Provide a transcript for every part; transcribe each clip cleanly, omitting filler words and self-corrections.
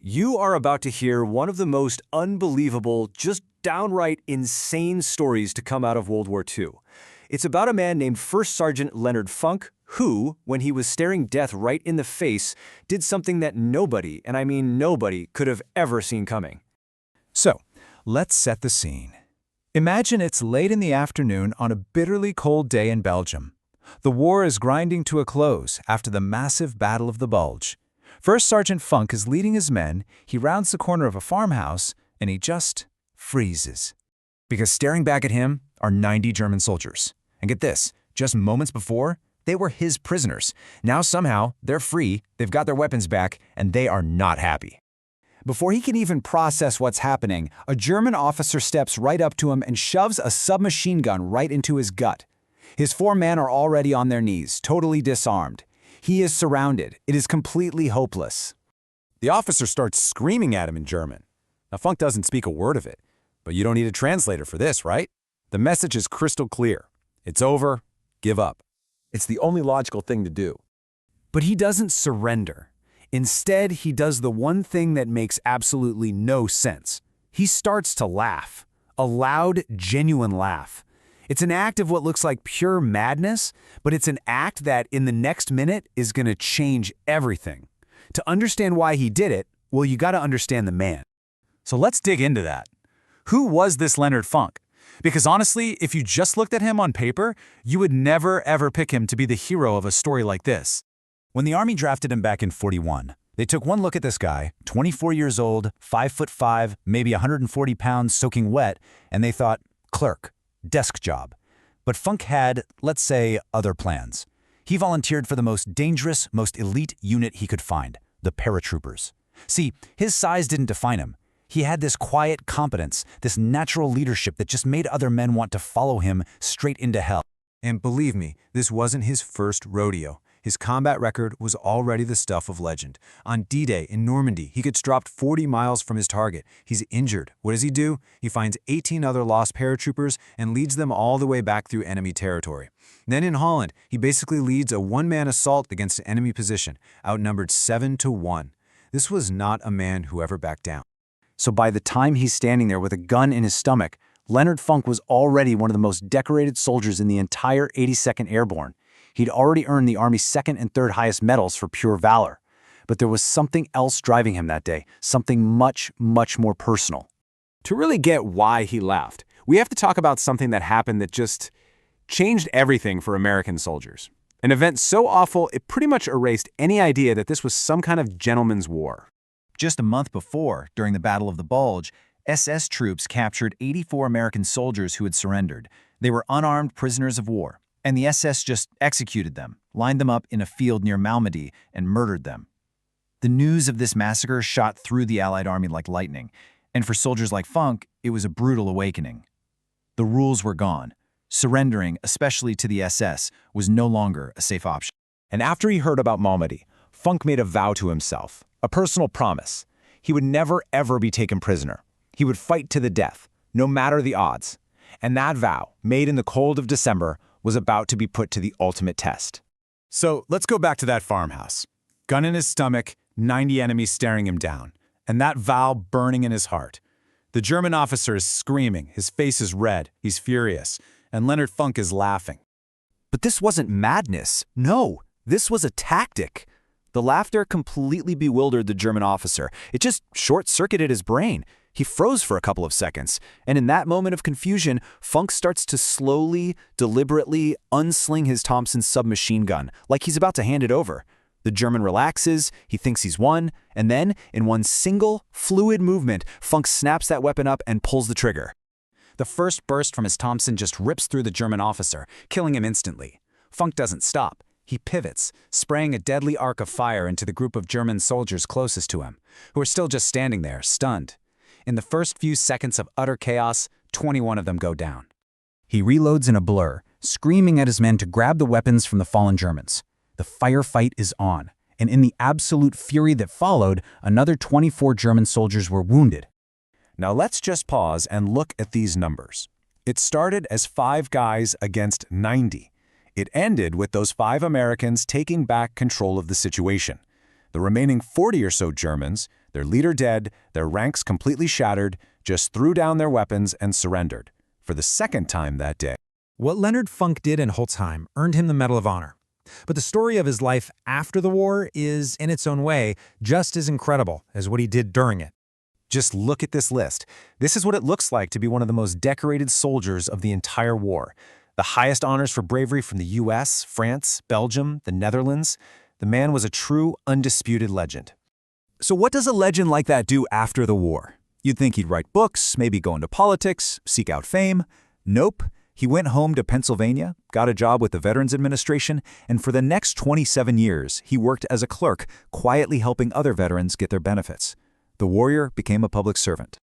You are about to hear one of the most unbelievable, just downright insane stories to come out of World War II. It's about a man named First Sergeant Leonard Funk who, when he was staring death right in the face, did something that nobody, and I mean nobody, could have ever seen coming. So, let's set the scene. Imagine it's late in the afternoon on a bitterly cold day in Belgium. The war is grinding to a close after the massive Battle of the Bulge. First Sergeant Funk is leading his men, he rounds the corner of a farmhouse, and he just freezes. Because staring back at him are 90 German soldiers. And get this, just moments before, they were his prisoners. Now somehow, they're free, they've got their weapons back, and they are not happy. Before he can even process what's happening, a German officer steps right up to him and shoves a submachine gun right into his gut. His 4 men are already on their knees, totally disarmed. He is surrounded. It is completely hopeless. The officer starts screaming at him in German. Now, Funk doesn't speak a word of it, but you don't need a translator for this, right? The message is crystal clear. It's over. Give up. It's the only logical thing to do. But he doesn't surrender. Instead, he does the one thing that makes absolutely no sense. He starts to laugh. A loud, genuine laugh. It's an act of what looks like pure madness, but it's an act that, in the next minute, is going to change everything. To understand why he did it, well, you got to understand the man. So let's dig into that. Who was this Leonard Funk? Because honestly, if you just looked at him on paper, you would never ever pick him to be the hero of a story like this. When the Army drafted him back in '41, they took one look at this guy, 24 years old, 5'5", maybe 140 pounds, soaking wet, and they thought, clerk, desk job. But Funk had, let's say, other plans. He volunteered for the most dangerous, most elite unit he could find, the paratroopers. See, his size didn't define him. He had this quiet competence, this natural leadership that just made other men want to follow him straight into hell. And believe me, this wasn't his first rodeo. His combat record was already the stuff of legend. On D-Day in Normandy, he gets dropped 40 miles from his target. He's injured. What does he do? He finds 18 other lost paratroopers and leads them all the way back through enemy territory. Then in Holland, he basically leads a one-man assault against an enemy position, outnumbered 7-1. This was not a man who ever backed down. So by the time he's standing there with a gun in his stomach, Leonard Funk was already one of the most decorated soldiers in the entire 82nd Airborne. He'd already earned the Army's 2nd and 3rd highest medals for pure valor. But there was something else driving him that day, something much, much more personal. To really get why he left, we have to talk about something that happened that just changed everything for American soldiers. An event so awful, it pretty much erased any idea that this was some kind of gentleman's war. Just a month before, during the Battle of the Bulge, SS troops captured 84 American soldiers who had surrendered. They were unarmed prisoners of war, and the SS just executed them, lined them up in a field near Normandy, and murdered them. The news of this massacre shot through the Allied army like lightning, and for soldiers like Funk, it was a brutal awakening. The rules were gone. Surrendering, especially to the SS, was no longer a safe option. And after he heard about Normandy, Funk made a vow to himself, a personal promise. He would never ever be taken prisoner. He would fight to the death, no matter the odds. And that vow, made in the cold of December, was about to be put to the ultimate test. So let's go back to that farmhouse. Gun in his stomach, 90 enemies staring him down, and that vow burning in his heart. The German officer is screaming, his face is red, he's furious, and Leonard Funk is laughing. But this wasn't madness. No, this was a tactic. The laughter completely bewildered the German officer. It just short-circuited his brain. He froze for a couple of seconds, and in that moment of confusion, Funk starts to slowly, deliberately unsling his Thompson submachine gun, like he's about to hand it over. The German relaxes, he thinks he's won, and then, in one single, fluid movement, Funk snaps that weapon up and pulls the trigger. The first burst from his Thompson just rips through the German officer, killing him instantly. Funk doesn't stop. He pivots, spraying a deadly arc of fire into the group of German soldiers closest to him, who are still just standing there, stunned. In the first few seconds of utter chaos, 21 of them go down. He reloads in a blur, screaming at his men to grab the weapons from the fallen Germans. The firefight is on, and in the absolute fury that followed, another 24 German soldiers were wounded. Now let's just pause and look at these numbers. It started as 5 guys against 90. It ended with those 5 Americans taking back control of the situation. The remaining 40 or so Germans, Their leader dead, their ranks completely shattered, just threw down their weapons and surrendered. For the second time that day. What Leonard Funk did in Holzheim earned him the Medal of Honor. But the story of his life after the war is, in its own way, just as incredible as what he did during it. Just look at this list. This is what it looks like to be one of the most decorated soldiers of the entire war. The highest honors for bravery from the US, France, Belgium, the Netherlands. The man was a true, undisputed legend. So what does a legend like that do after the war? You'd think he'd write books, maybe go into politics, seek out fame. Nope. He went home to Pennsylvania, got a job with the Veterans Administration, and for the next 27 years, he worked as a clerk, quietly helping other veterans get their benefits. The warrior became a public servant.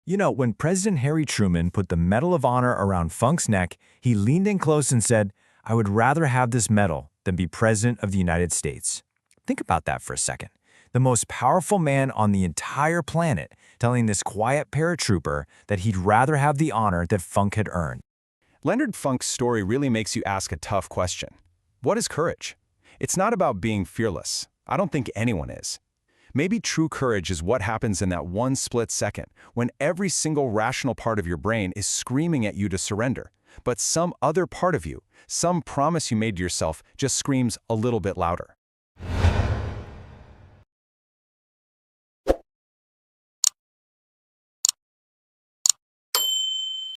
You know, when President Harry Truman put the Medal of Honor around Funk's neck, he leaned in close and said, "I would rather have this medal than be President of the United States." Think about that for a second. The most powerful man on the entire planet telling this quiet paratrooper that he'd rather have the honor that Funk had earned. Leonard Funk's story really makes you ask a tough question. What is courage? It's not about being fearless. I don't think anyone is. Maybe true courage is what happens in that one split second when every single rational part of your brain is screaming at you to surrender, but some other part of you, some promise you made to yourself, just screams a little bit louder.